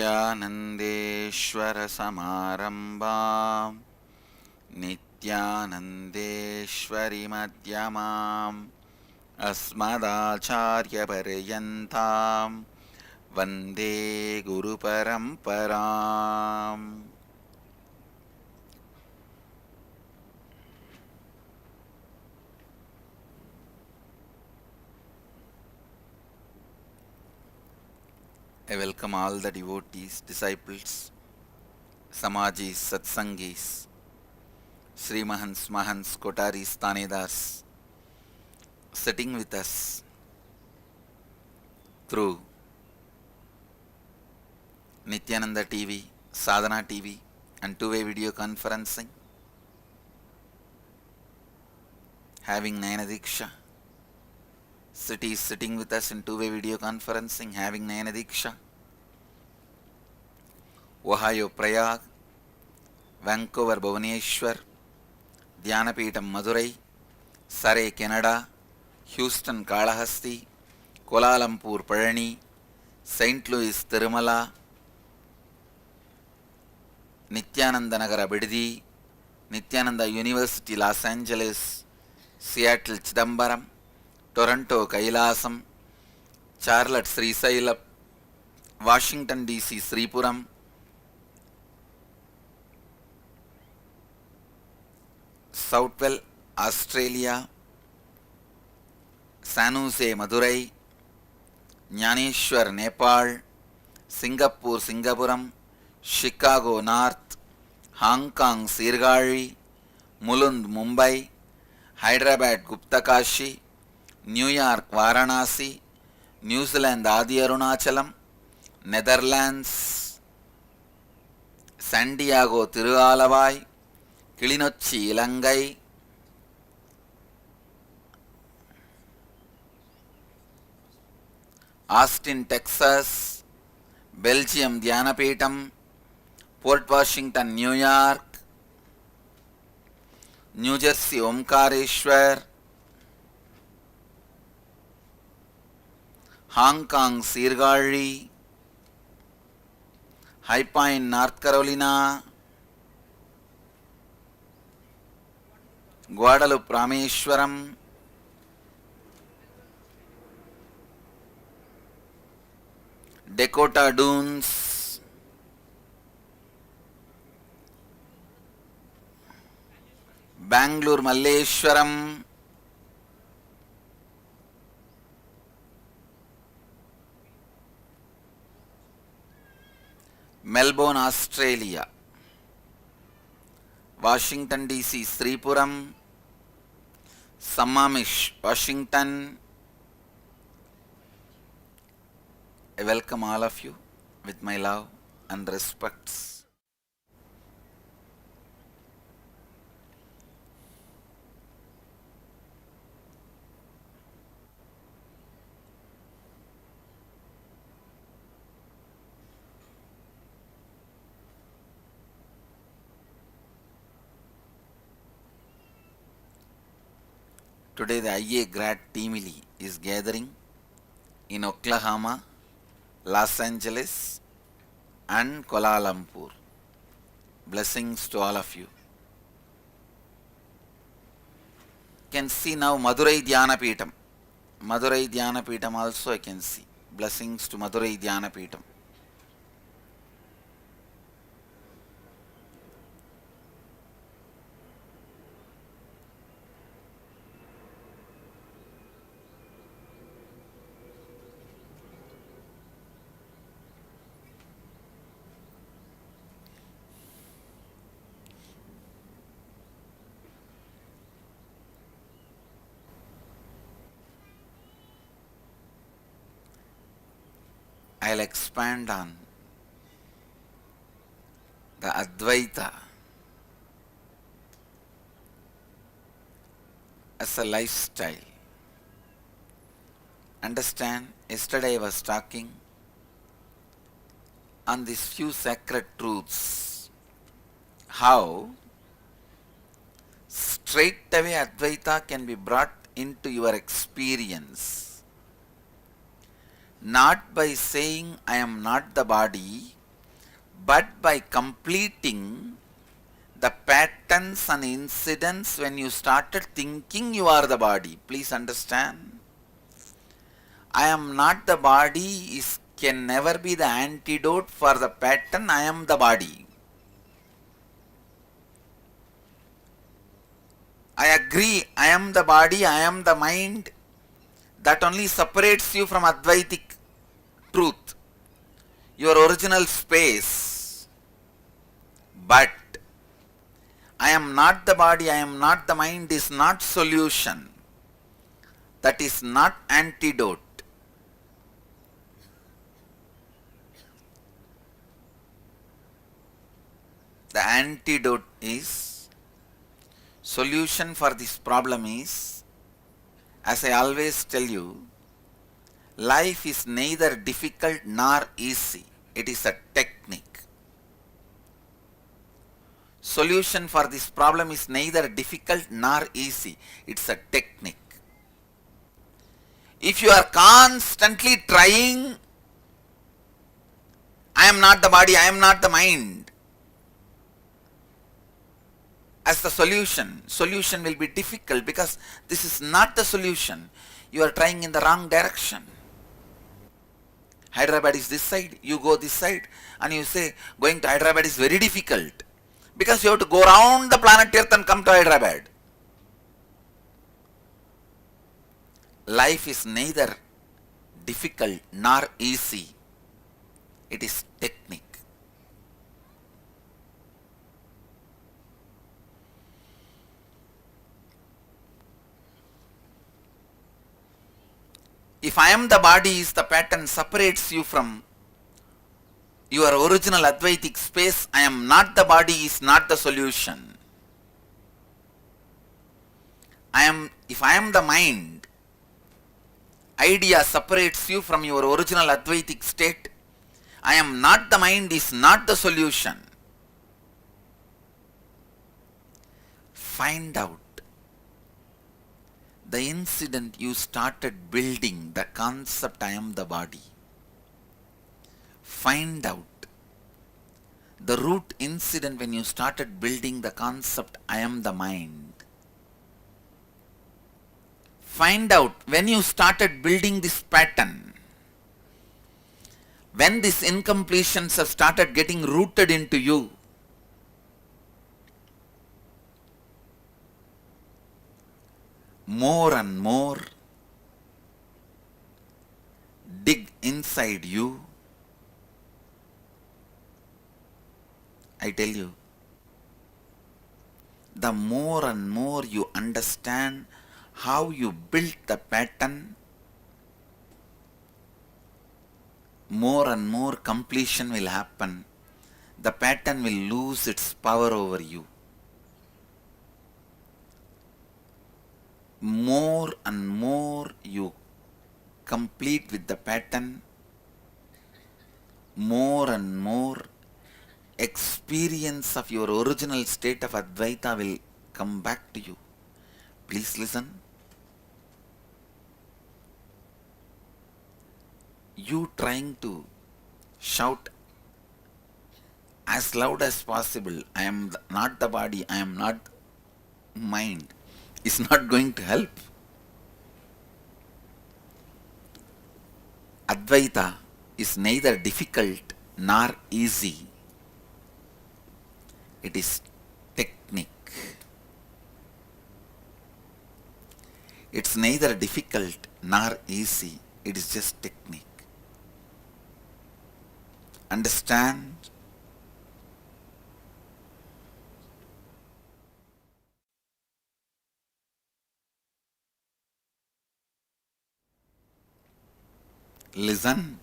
नित्यानन्देश्वरसमारम्भां नित्यानन्देश्वरिमध्यमाम् अस्मदाचार्यपर्यन्तां वन्दे गुरुपरम्पराम्. I welcome all the devotees, disciples, Samajis, Satsangis, Sri Mahants, Mahants, Kotaris, Tanedars, sitting with us through Nityananda TV, Sadhana TV and two-way video conferencing, having Nayana Diksha. Cities sitting with us in two-way video conferencing, having Nayana Diksha. Ohio Prayag, Vancouver Bhuvaneshwar, Dhyanapitham Madurai, Surrey Canada, Houston Kalahasti, Kuala Lumpur Palani, St. Louis Tirumala, Nityananda Nagara Biddi, Nityananda University Los Angeles, Seattle Chidambaram, Toronto Kailasam, Charlotte Srisailam, Washington DC Sripuram, Southwell Australia, San Jose Madurai, Nyaneshwar Nepal, Singapore Singapuram, Chicago North, Hong Kong Sirgari, Mulund Mumbai, Hyderabad Guptakashi, New York Varanasi, New Zealand Adi Arunachalam, Netherlands San Diego Tirualavai, Kilinochi Ilangai, Austin Texas, Belgium Dhyanapitham, Port Washington New York, New Jersey Omkareshwar, Hong Kong Sirgari, High Point North Carolina, Guadalupe Rameshwaram, Dakota Dunes, Bangalore Malleshwaram, Melbourne Australia, Washington DC Sripuram, Sammamish Washington. I welcome all of you with my love and respects. Today the IA grad team is gathering in Oklahoma, Los Angeles and Kuala Lumpur. Blessings to all of you. You can see now Madurai Dhyanapitham. Madurai Dhyanapitham also I can see. Blessings to Madurai Dhyanapitham. I'll expand on the Advaita as a lifestyle. Understand, yesterday I was talking on these few sacred truths, how straight away Advaita can be brought into your experience, not by saying I am not the body, but by completing the patterns and incidents when you started thinking you are the body. Please understand. I am not the body can never be the antidote for the pattern I am the body. I agree, I am the body, I am the mind. That only separates you from Advaitic truth, your original space. But I am not the body, I am not the mind is not solution. That is not antidote. The antidote is, solution for this problem is, as I always tell you, life is neither difficult nor easy. It is a technique. Solution for this problem is neither difficult nor easy. It's a technique. If you are constantly trying, I am not the body, I am not the mind, as the solution will be difficult because this is not the solution. You are trying in the wrong direction. Hyderabad is this side, you go this side, and you say going to Hyderabad is very difficult because you have to go around the planet Earth and come to Hyderabad. Life is neither difficult nor easy. It is technique. If I am the body is the pattern separates you from your original Advaitic space, I am not the body is not the solution. If I am the mind, idea separates you from your original Advaitic state, I am not the mind is not the solution. Find out the incident you started building the concept I am the body. Find out the root incident when you started building the concept I am the mind. Find out when you started building this pattern, when these incompletions have started getting rooted into you. More and more dig inside you. I tell you, the more and more you understand how you built the pattern, more and more completion will happen. The pattern will lose its power over you. More and more you complete with the pattern, more and more experience of your original state of Advaita will come back to you. Please listen. You trying to shout as loud as possible, I am not the body, I am not mind, is not going to help. Advaita is neither difficult nor easy. It is technique. It's neither difficult nor easy. It is just technique. Understand? Listen.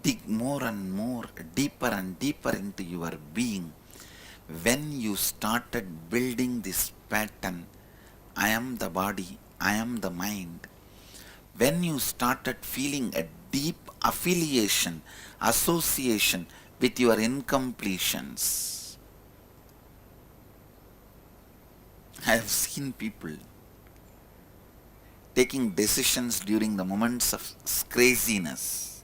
Dig more and more, deeper and deeper into your being. When you started building this pattern, I am the body, I am the mind. When you started feeling a deep affiliation, association with your incompletions, I have seen people taking decisions during the moments of craziness.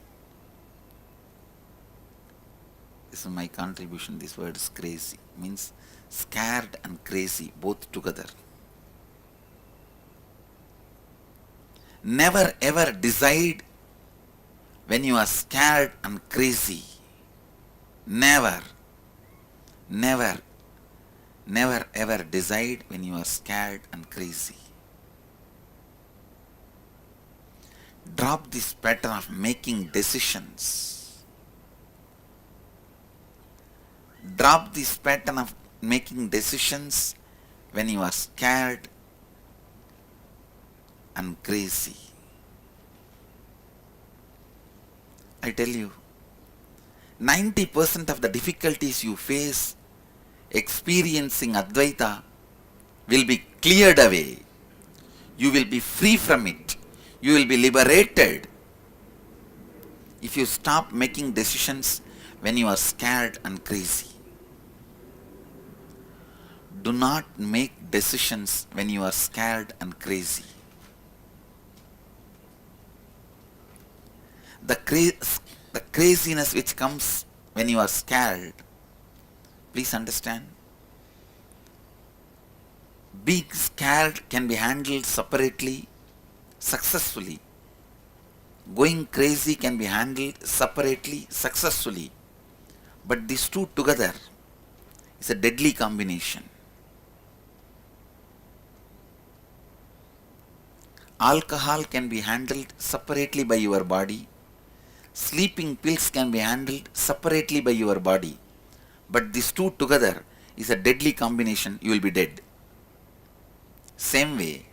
This is my contribution. This word is crazy. Means scared and crazy both together. Never ever decide when you are scared and crazy. Never, never, never ever decide when you are scared and crazy. Drop this pattern of making decisions. Drop this pattern of making decisions when you are scared and crazy. I tell you, 90% of the difficulties you face experiencing Advaita will be cleared away. You will be free from it. You will be liberated if you stop making decisions when you are scared and crazy. Do not make decisions when you are scared and crazy. The craziness which comes when you are scared, please understand, being scared can be handled separately, successfully. Going crazy can be handled separately, successfully. But these two together is a deadly combination. Alcohol can be handled separately by your body. Sleeping pills can be handled separately by your body. But these two together is a deadly combination. You will be dead. Same way,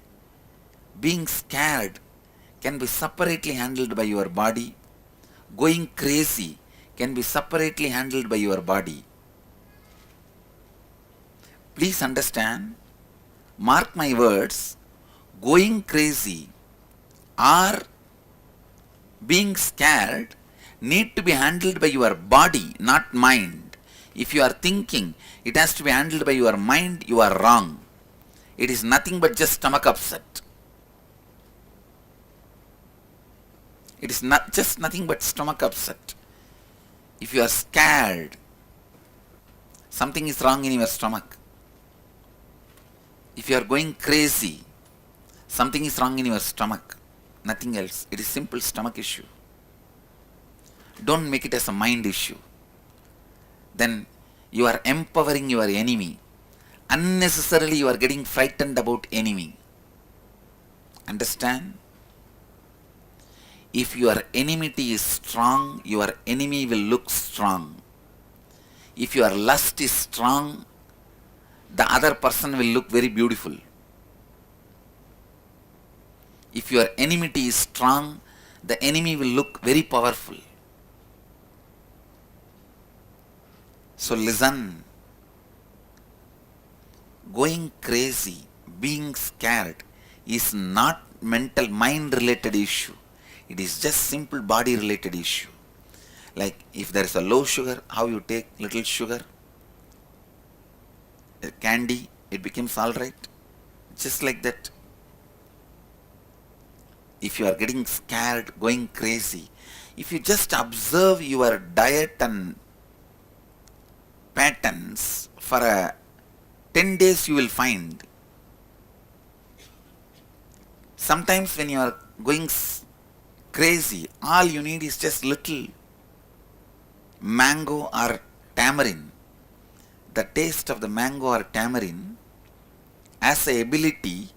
being scared can be separately handled by your body. Going crazy can be separately handled by your body. Please understand, mark my words, going crazy or being scared need to be handled by your body, not mind. If you are thinking it has to be handled by your mind, you are wrong. It is nothing but just stomach upset. It is not just nothing but stomach upset. If you are scared, something is wrong in your stomach. If you are going crazy, something is wrong in your stomach. Nothing else. It is simple stomach issue. Don't make it as a mind issue. Then you are empowering your enemy. Unnecessarily you are getting frightened about enemy. Understand? If your enmity is strong, your enemy will look strong. If your lust is strong, the other person will look very beautiful. If your enmity is strong, the enemy will look very powerful. So listen, going crazy, being scared is not mental mind related issue. It is just simple body related issue. Like if there is a low sugar, how you take little sugar, candy, it becomes alright. Just like that. If you are getting scared, going crazy, if you just observe your diet and patterns for 10 days, you will find. Sometimes when you are going crazy, all you need is just little mango or tamarind. The taste of the mango or tamarind has the ability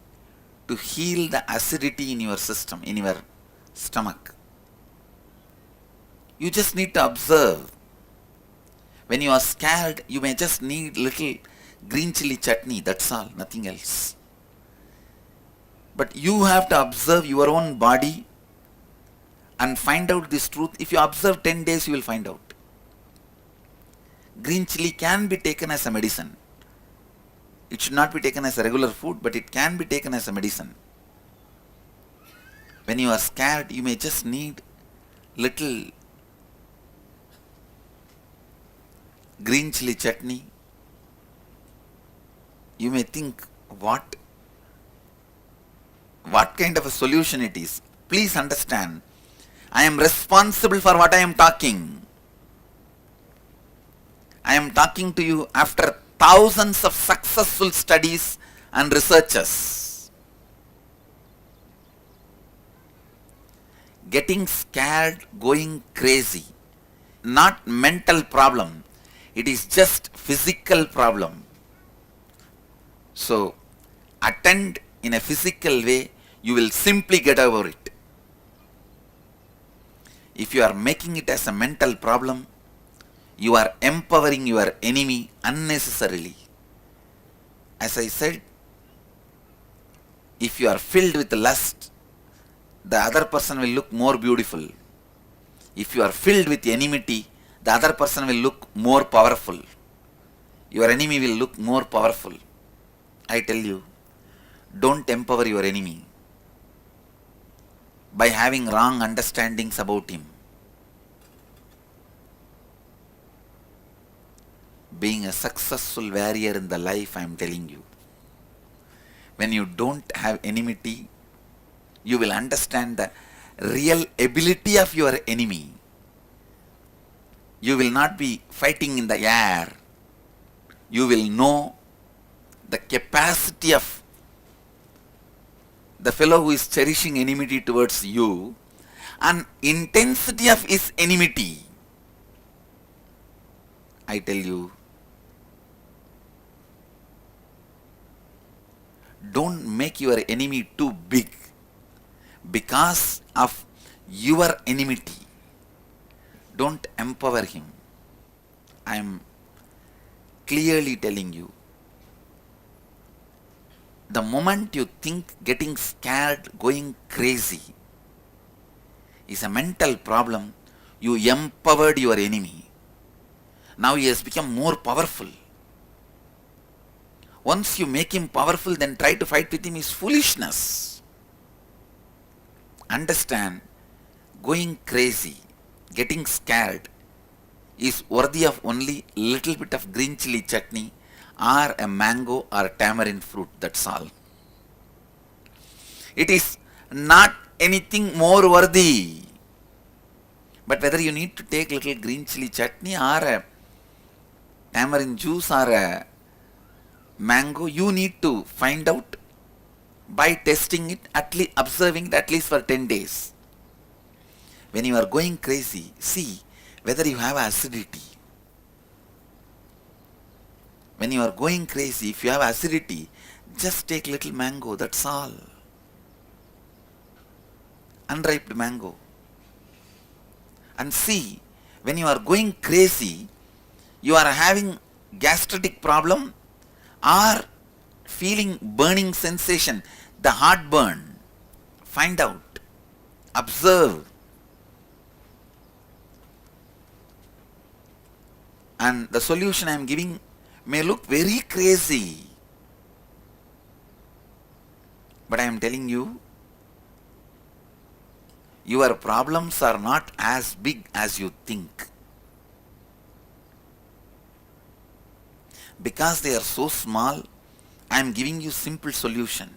to heal the acidity in your system, in your stomach. You just need to observe. When you are scared, you may just need little green chili chutney, that's all, nothing else. But you have to observe your own body and find out this truth. If you observe 10 days, you will find out. Green chili can be taken as a medicine. It should not be taken as a regular food, but it can be taken as a medicine. When you are scared, you may just need little green chili chutney. You may think What? What kind of a solution it is? Please understand. I am responsible for what I am talking. I am talking to you after thousands of successful studies and researches. Getting scared, going crazy, not mental problem. It is just physical problem. So, attend in a physical way, you will simply get over it. If you are making it as a mental problem, you are empowering your enemy unnecessarily. As I said, if you are filled with lust, the other person will look more beautiful. If you are filled with enmity, the other person will look more powerful. Your enemy will look more powerful. I tell you, don't empower your enemy by having wrong understandings about him. Being a successful warrior in the life, I am telling you, when you don't have enmity, you will understand the real ability of your enemy. You will not be fighting in the air. You will know the capacity of the fellow who is cherishing enmity towards you and intensity of his enmity. I tell you, don't make your enemy too big because of your enmity. Don't empower him. I am clearly telling you. The moment you think getting scared, going crazy is a mental problem, you empowered your enemy. Now he has become more powerful. Once you make him powerful, then try to fight with him is foolishness. Understand, going crazy, getting scared is worthy of only little bit of green chili chutney or a mango or tamarind fruit, that's all. It is not anything more worthy. But whether you need to take little green chili chutney or a tamarind juice or a mango, you need to find out by testing it, at least observing it at least for 10 days. When you are going crazy, see whether you have acidity. When you are going crazy, if you have acidity, just take little mango, that's all. Unripe mango. And see, when you are going crazy, you are having gastric problem or feeling burning sensation, the heartburn. Find out, observe. And the solution I am giving may look very crazy. But I am telling you, your problems are not as big as you think. Because they are so small, I am giving you simple solution.